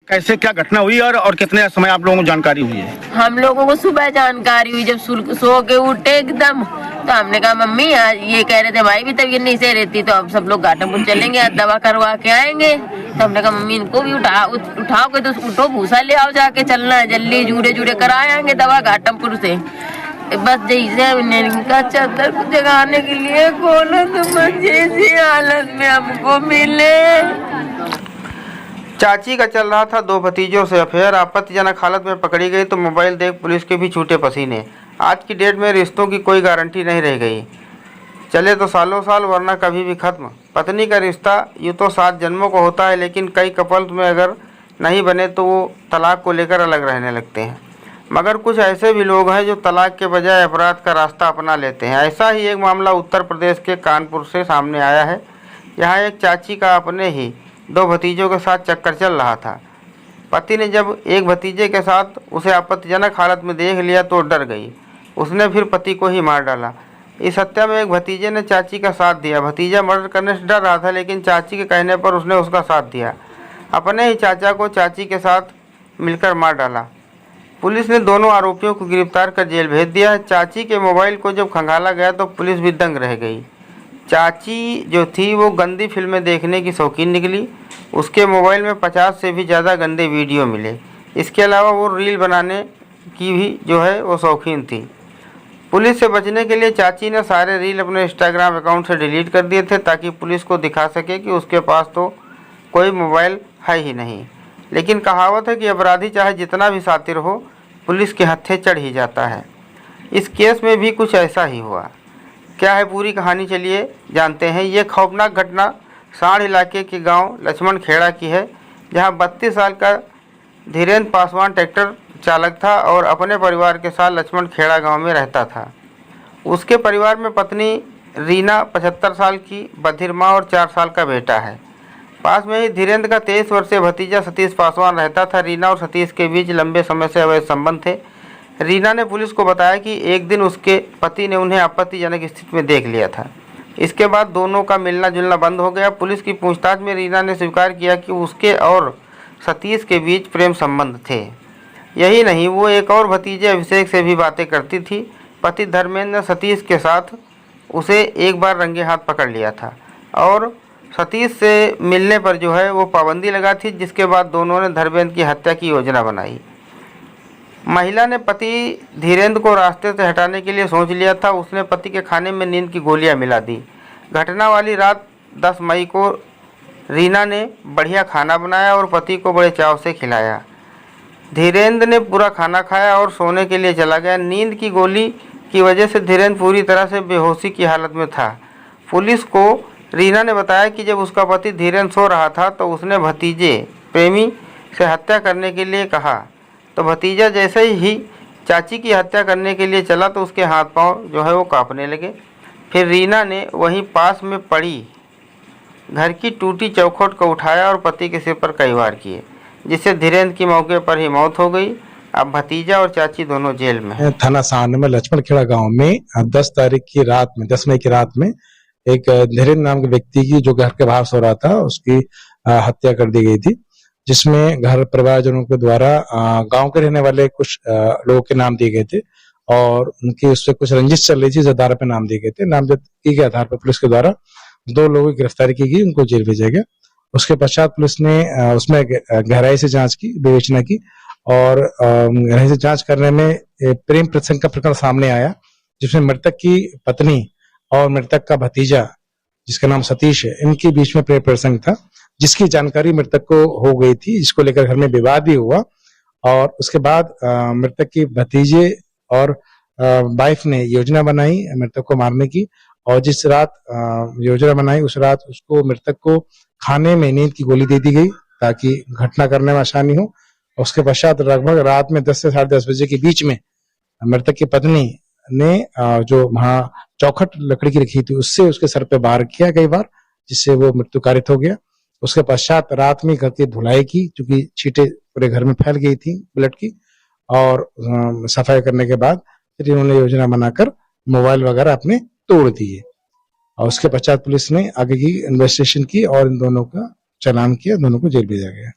कैसे क्या घटना हुई और कितने समय आप लोगों को जानकारी हुई है? हम लोगों को सुबह जानकारी हुई, जब सो के उठे एकदम, तो हमने कहा मम्मी आज ये कह रहे थे भाई भी तबीयत नहीं सही रहती, तो अब सब लोग घाटमपुर चलेंगे, आज दवा करवा के आएंगे। तो हमने कहा मम्मी इनको भी उठाओगे तो उठो, भूसा ले आओ, जाके चलना है जल्दी, जूड़े जूड़े करा आएंगे दवा घाटमपुर से। बस जैसे का चादर को जगाने के लिए खोलो तो जैसी हालत में हमको मिले। चाची का चल रहा था 2 भतीजों से अफेयर, आपत्तिजनक हालत में पकड़ी गई तो मोबाइल देख पुलिस के भी छूटे पसीने। आज की डेट में रिश्तों की कोई गारंटी नहीं रह गई, चले तो सालों साल वरना कभी भी ख़त्म। पत्नी का रिश्ता यूँ तो 7 जन्मों को होता है, लेकिन कई कपल्स में अगर नहीं बने तो वो तलाक को लेकर अलग रहने लगते हैं। मगर कुछ ऐसे भी लोग हैं जो तलाक के बजाय अपराध का रास्ता अपना लेते हैं। ऐसा ही एक मामला उत्तर प्रदेश के कानपुर से सामने आया है। यहाँ एक चाची का अपने ही 2 भतीजों के साथ चक्कर चल रहा था। पति ने जब एक भतीजे के साथ उसे आपत्तिजनक हालत में देख लिया तो डर गई, उसने फिर पति को ही मार डाला। इस हत्या में एक भतीजे ने चाची का साथ दिया। भतीजा मर्डर करने से डर रहा था, लेकिन चाची के कहने पर उसने उसका साथ दिया। अपने ही चाचा को चाची के साथ मिलकर मार डाला। पुलिस ने दोनों आरोपियों को गिरफ्तार कर जेल भेज दिया है। चाची के मोबाइल को जब खंगाला गया तो पुलिस भी दंग रह गई। चाची जो थी वो गंदी फिल्में देखने की शौकीन निकली। उसके मोबाइल में 50 से भी ज़्यादा गंदे वीडियो मिले। इसके अलावा वो रील बनाने की भी जो है वो शौकीन थी। पुलिस से बचने के लिए चाची ने सारे रील अपने इंस्टाग्राम अकाउंट से डिलीट कर दिए थे, ताकि पुलिस को दिखा सके कि उसके पास तो कोई मोबाइल है ही नहीं। लेकिन कहावत है कि अपराधी चाहे जितना भी शातिर हो, पुलिस के हत्थे चढ़ ही जाता है। इस केस में भी कुछ ऐसा ही हुआ। क्या है पूरी कहानी, चलिए जानते हैं। ये खौफनाक घटना सांड इलाके के गांव लक्ष्मण खेड़ा की है, जहां 32 साल का धीरेन्द्र पासवान ट्रैक्टर चालक था और अपने परिवार के साथ लक्ष्मण खेड़ा गांव में रहता था। उसके परिवार में पत्नी रीना 75 साल की, बधिर माँ और 4 साल का बेटा है। पास में ही धीरेन्द्र का 23 वर्षीय भतीजा सतीश पासवान रहता था। रीना और सतीश के बीच लंबे समय से अवैध संबंध थे। रीना ने पुलिस को बताया कि एक दिन उसके पति ने उन्हें आपत्तिजनक स्थिति में देख लिया था। इसके बाद दोनों का मिलना जुलना बंद हो गया। पुलिस की पूछताछ में रीना ने स्वीकार किया कि उसके और सतीश के बीच प्रेम संबंध थे। यही नहीं, वो एक और भतीजे अभिषेक से भी बातें करती थी। पति धर्मेंद्र ने सतीश के साथ उसे एक बार रंगे हाथ पकड़ लिया था और सतीश से मिलने पर जो है वो पाबंदी लगा थी, जिसके बाद दोनों ने धर्मेंद्र की हत्या की योजना बनाई। महिला ने पति धीरेन्द्र को रास्ते से हटाने के लिए सोच लिया था। उसने पति के खाने में नींद की गोलियां मिला दी। घटना वाली रात 10 मई को रीना ने बढ़िया खाना बनाया और पति को बड़े चाव से खिलाया। धीरेन्द्र ने पूरा खाना खाया और सोने के लिए चला गया। नींद की गोली की वजह से धीरेन्द्र पूरी तरह से बेहोशी की हालत में था। पुलिस को रीना ने बताया कि जब उसका पति धीरेन्द्र सो रहा था तो उसने भतीजे प्रेमी से हत्या करने के लिए कहा, तो भतीजा जैसे ही चाची की हत्या करने के लिए चला तो उसके हाथ पांव जो है वो कांपने लगे। फिर रीना ने वहीं पास में पड़ी घर की टूटी चौखट को उठाया और पति के सिर पर कई वार किए, जिससे धीरेन्द्र की मौके पर ही मौत हो गई। अब भतीजा और चाची दोनों जेल में हैं। थाना सांड में लक्ष्मण खेड़ा गाँव में 10 तारीख की रात में, 10 मई की रात में एक धीरेन्द्र नाम के व्यक्ति की, जो घर के बाहर सो रहा था, उसकी हत्या कर दी गई थी, जिसमें घर परिवारजनों के द्वारा गांव के रहने वाले कुछ लोगों के नाम दिए गए थे और उनकी उससे कुछ रंजिश चल रही थी, इस आधार पर नाम दिए गए थे। नामजदगी के आधार पर पुलिस के द्वारा 2 लोगों की गिरफ्तारी की गई, उनको जेल भेजा गया। उसके पश्चात पुलिस ने उसमें गहराई से जांच की, विवेचना की और गहराई से जांच करने में प्रेम प्रसंग का प्रकरण सामने आया, जिसमें मृतक की पत्नी और मृतक का भतीजा, जिसका नाम सतीश है, इनके बीच में प्रेम प्रसंग था, जिसकी जानकारी मृतक को हो गई थी, जिसको लेकर घर में विवाद भी हुआ। और उसके बाद मृतक की भतीजे और वाइफ ने योजना बनाई मृतक को मारने की, और जिस रात योजना बनाई उस रात उसको, मृतक को खाने में नींद की गोली दे दी गई ताकि घटना करने में आसानी हो। उसके पश्चात लगभग रात में 10 से 10:30 बजे के बीच में मृतक की पत्नी ने जो वहां चौखट लकड़ी की रखी थी उससे उसके सर पे वार किया कई बार, जिससे वो मृत्यु कारित हो गया। उसके पश्चात रात में घर की धुलाई की, क्योंकि छींटे पूरे घर में फैल गई थी ब्लड की, और सफाई करने के बाद फिर इन्होंने योजना बनाकर मोबाइल वगैरह अपने तोड़ दिए। और उसके पश्चात पुलिस ने आगे की इन्वेस्टिगेशन की और इन दोनों का चालान किया, दोनों को जेल भेजा गया।